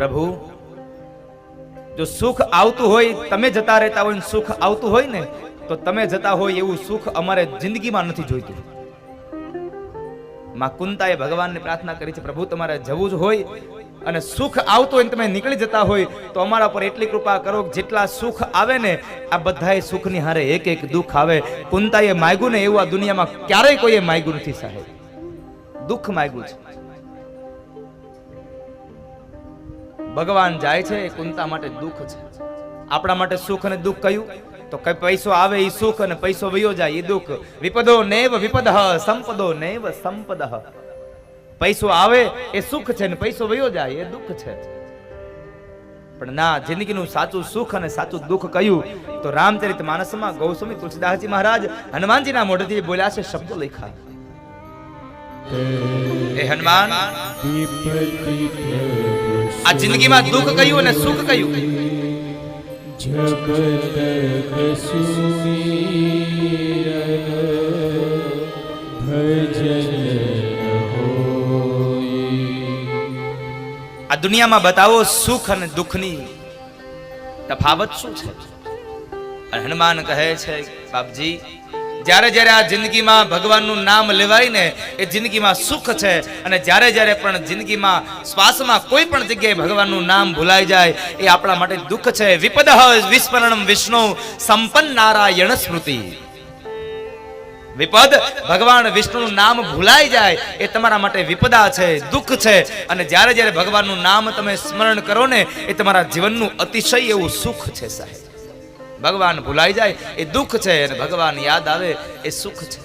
પ્રભુ જો સુખ આવતું હોય, તમે જતા રહેતા હોય, સુખ આવતું હોય ને તો તમે જતા હોય એવું સુખ અમારે જિંદગીમાં નથી જોઈતું. માં કુંતાએ ભગવાનને પ્રાર્થના કરી છે, પ્રભુ તમારે જવું જ હોય અને સુખ આવતું હોય તમે નીકળી જતા હોય તો અમારા પર એટલી કૃપા કરો કે જેટલા સુખ આવે ને આ બધાય સુખની હારે એક એક દુઃખ આવે. કુંતાએ માગ્યું ને એવું આ દુનિયામાં ક્યારેય કોઈએ માગ્યું નથી સાહેબ. દુઃખ માગ્યું છે. ભગવાન જાય છે એ કુંતા માટે દુઃખ છે. આપણા માટે સુખ અને દુઃખ કયું? તો કઈ પૈસો આવે એ સુખ અને પૈસો વયો જાય એ દુઃખ. વિપદો નૈવ વિપદઃ સંપદો નૈવ સંપદઃ. પૈસો આવે એ સુખ છે ને પૈસો વયો જાય એ દુઃખ છે. પણ ના, જિંદગીનું સાચું સુખ અને સાચું દુઃખ કયું? તો રામચરિત માનસમાં ગૌસ્વામી તુલસીદાસજી મહારાજ હનુમાનજીના મોઢેથી બોલ્યા છે શબ્દો લખ્યા. એ હનુમાન, આ જિંદગીમાં દુઃખ કયું અને સુખ કયું? આ દુનિયામાં બતાવો સુખ અને દુઃખની તફાવત શું છે? અને હનુમાન કહે છે બાપજી, જ્યારે જ્યારે આ જિંદગીમાં ભગવાનનું નામ લેવાય ને એ જિંદગીમાં સુખ છે. અને જ્યારે જ્યારે પણ જિંદગીમાં શ્વાસમાં કોઈ પણ જગ્યાએ ભગવાનનું નામ ભૂલાઈ જાય એ આપણા માટે દુઃખ છે. વિપદઃ વિસ્મરણમ વિષ્ણુ સંપન્ન નારાયણ સ્મૃતિ. વિપદ, ભગવાન વિષ્ણુનું નામ ભૂલાઈ જાય એ તમારા માટે વિપદા છે, દુઃખ છે. અને જ્યારે જ્યારે ભગવાનનું નામ તમે સ્મરણ કરો ને એ તમારા જીવનનું અતિશય એવું સુખ છે સાહેબ. ભગવાન ભૂલાઈ જાય એ દુઃખ છે અને ભગવાન યાદ આવે એ સુખ છે.